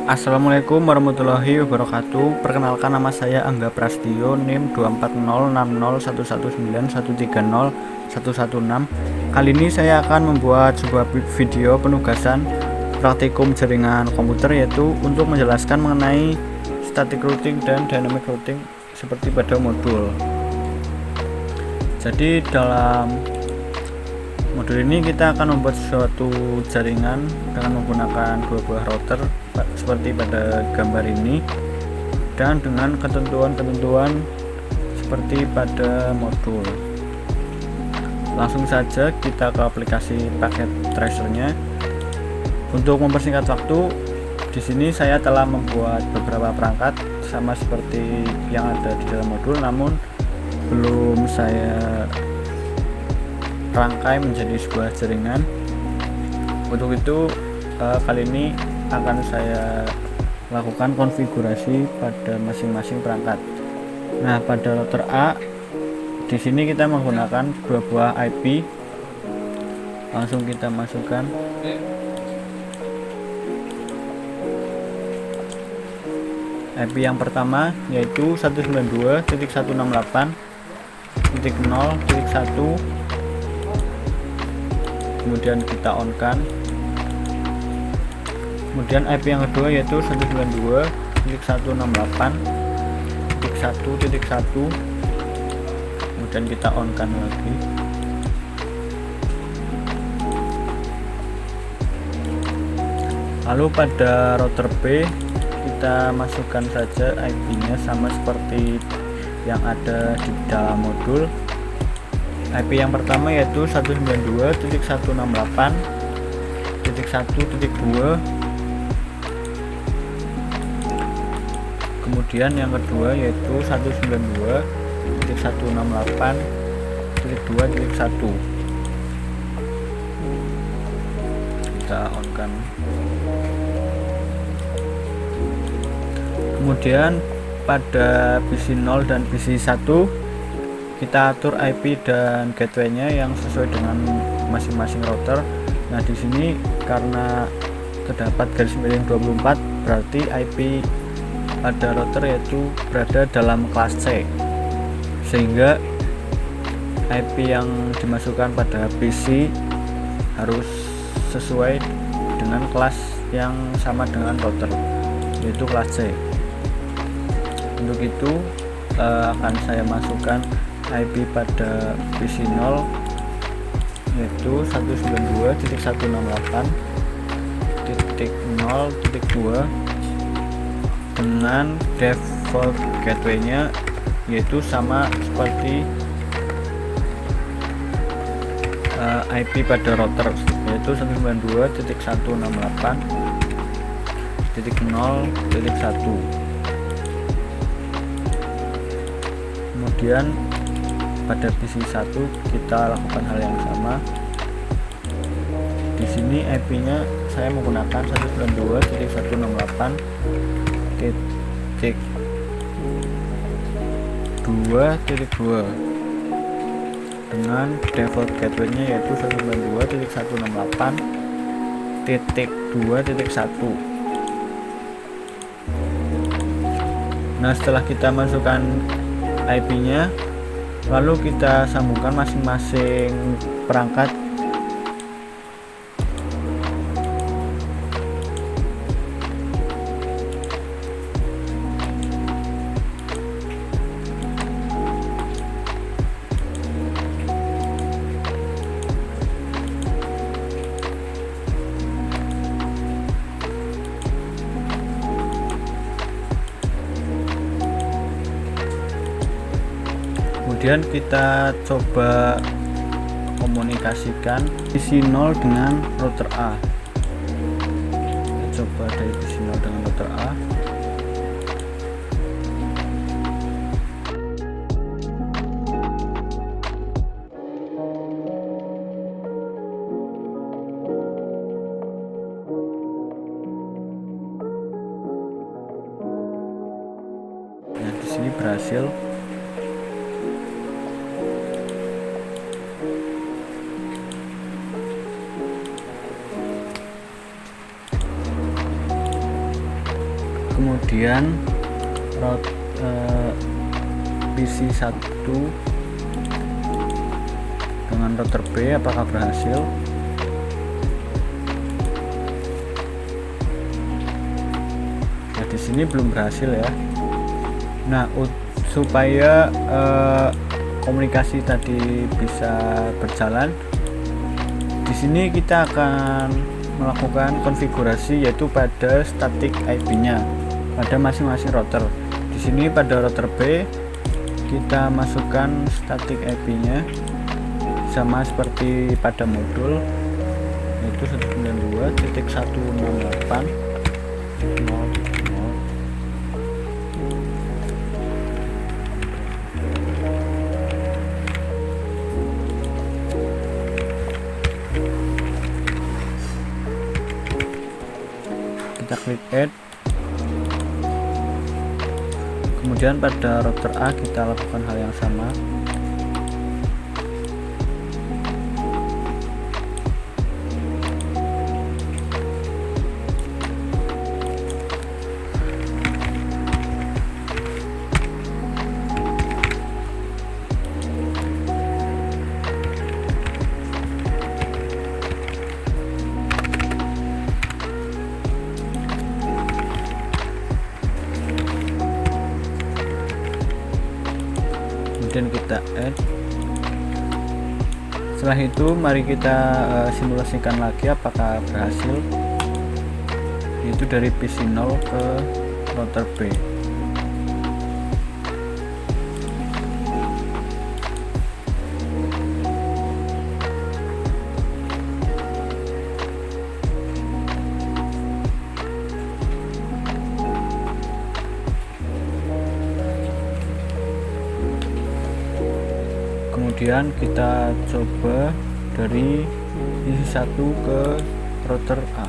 Assalamualaikum warahmatullahi wabarakatuh. Perkenalkan, nama saya Angga Prastio, NIM 24060613130116116. Kali ini saya akan membuat sebuah video penugasan praktikum jaringan komputer, yaitu untuk menjelaskan mengenai static routing dan dynamic routing seperti pada modul. Jadi dalam modul ini kita akan membuat suatu jaringan dengan menggunakan dua buah router seperti pada gambar ini, dan dengan ketentuan-ketentuan seperti pada modul. Langsung saja kita ke aplikasi paket tracernya. Untuk mempersingkat waktu, di sini saya telah membuat beberapa perangkat sama seperti yang ada di dalam modul, namun belum saya rangkai menjadi sebuah jaringan. Untuk itu kali ini akan saya lakukan konfigurasi pada masing-masing perangkat. Nah, pada router A di sini kita menggunakan dua buah IP. Langsung kita masukkan. IP yang pertama yaitu 192.168.0.1, kemudian kita on kan. Kemudian IP yang kedua yaitu 192.168.1.1, kemudian kita on kan lagi. Lalu pada router B kita masukkan saja IP-nya sama seperti yang ada di dalam modul. IP yang pertama yaitu 192.168.1.2, kemudian yang kedua yaitu 192.168.2.1. Kita on kan. Kemudian pada PC 0 dan PC 1 kita atur IP dan gateway-nya yang sesuai dengan masing-masing router. Nah, di sini karena terdapat garis miring 24, berarti IP pada router yaitu berada dalam kelas C, sehingga IP yang dimasukkan pada PC harus sesuai dengan kelas yang sama dengan router, yaitu kelas C. Untuk itu akan saya masukkan IP pada PC 0 yaitu 192.168.0.2 dengan default gateway-nya yaitu sama seperti IP pada router, yaitu 192.168.0.1. Kemudian pada PC 1 kita lakukan hal yang sama. Di sini IP-nya saya menggunakan 192.168.2.2 dengan default gateway-nya yaitu 192.168.2.1. Nah, setelah kita masukkan IP-nya, lalu kita sambungkan masing-masing perangkat. Kemudian kita coba komunikasikan PC 0 dengan router A. Kita coba dari PC 0 dengan router A. Nah, di sini berhasil. Kemudian PC1 dengan router B apakah berhasil? Nah, di sini belum berhasil ya. Nah, supaya komunikasi tadi bisa berjalan, di sini kita akan melakukan konfigurasi yaitu pada static IP-nya pada masing-masing router. Di sini pada router B kita masukkan static IP-nya sama seperti pada modul, yaitu 192.168.0.0. Kita klik add, kemudian pada router A kita lakukan hal yang sama. Kemudian kita add. Setelah itu mari kita simulasikan lagi apakah berhasil, yaitu dari PC0 ke router B. Kemudian kita coba dari PC1 ke router A.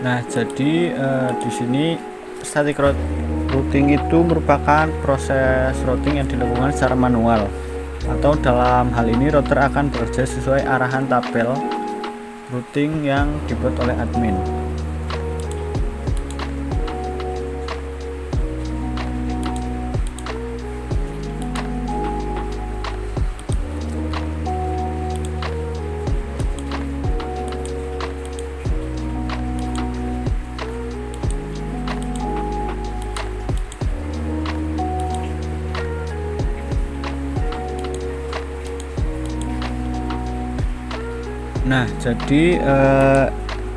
Nah, jadi di sini static routing itu merupakan proses routing yang dilakukan secara manual, atau dalam hal ini router akan bekerja sesuai arahan tabel routing yang dibuat oleh admin. Nah, jadi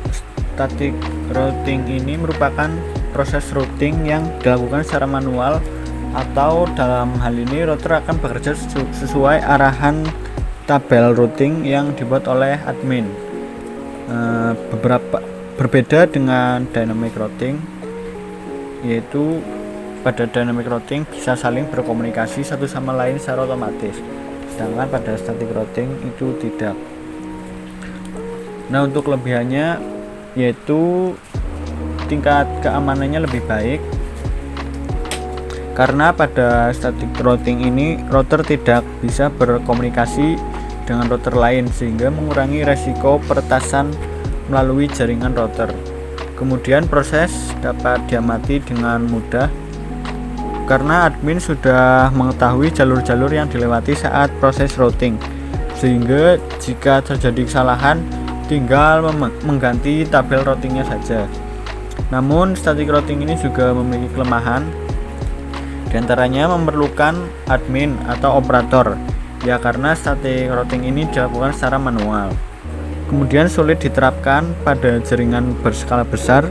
static routing ini merupakan proses routing yang dilakukan secara manual, atau dalam hal ini router akan bekerja sesuai arahan tabel routing yang dibuat oleh admin. Berbeda dengan dynamic routing, yaitu pada dynamic routing bisa saling berkomunikasi satu sama lain secara otomatis, sedangkan pada static routing itu tidak. Nah, untuk kelebihannya yaitu tingkat keamanannya lebih baik, karena pada static routing ini router tidak bisa berkomunikasi dengan router lain, sehingga mengurangi resiko peretasan melalui jaringan router. Kemudian proses dapat diamati dengan mudah karena admin sudah mengetahui jalur-jalur yang dilewati saat proses routing, sehingga jika terjadi kesalahan tinggal mengganti tabel routingnya saja. Namun static routing ini juga memiliki kelemahan, diantaranya memerlukan admin atau operator, ya karena static routing ini dilakukan secara manual. Kemudian sulit diterapkan pada jaringan berskala besar,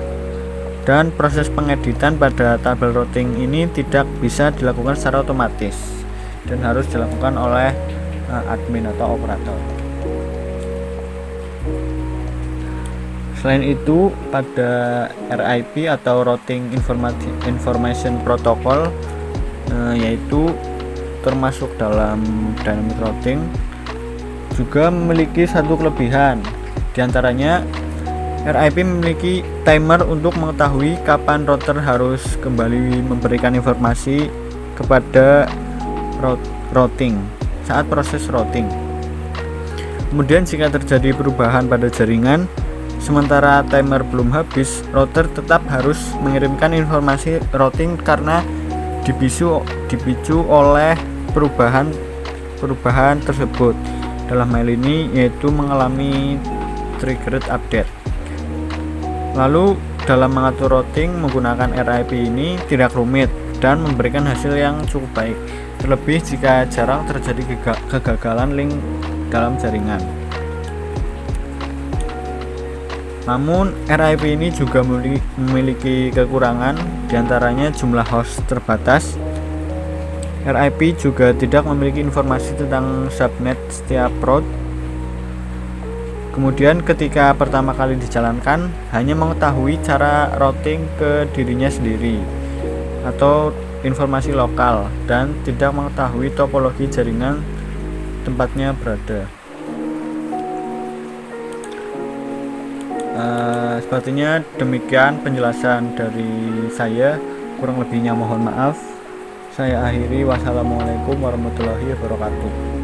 dan proses pengeditan pada tabel routing ini tidak bisa dilakukan secara otomatis dan harus dilakukan oleh admin atau operator. Selain itu, pada RIP atau Routing Information Protocol, yaitu termasuk dalam dynamic routing, juga memiliki satu kelebihan. Diantaranya RIP memiliki timer untuk mengetahui kapan router harus kembali memberikan informasi kepada routing saat proses routing. Kemudian jika terjadi perubahan pada jaringan sementara timer belum habis, router tetap harus mengirimkan informasi routing karena dipicu oleh perubahan tersebut. Dalam hal ini yaitu mengalami triggered update. Lalu dalam mengatur routing menggunakan RIP ini tidak rumit dan memberikan hasil yang cukup baik, terlebih jika jarang terjadi kegagalan link dalam jaringan. Namun RIP ini juga memiliki kekurangan, diantaranya jumlah host terbatas. RIP juga tidak memiliki informasi tentang subnet setiap route. Kemudian ketika pertama kali dijalankan hanya mengetahui cara routing ke dirinya sendiri atau informasi lokal dan tidak mengetahui topologi jaringan tempatnya berada. Sepertinya demikian penjelasan dari saya, kurang lebihnya mohon maaf. Saya akhiri, wassalamualaikum warahmatullahi wabarakatuh.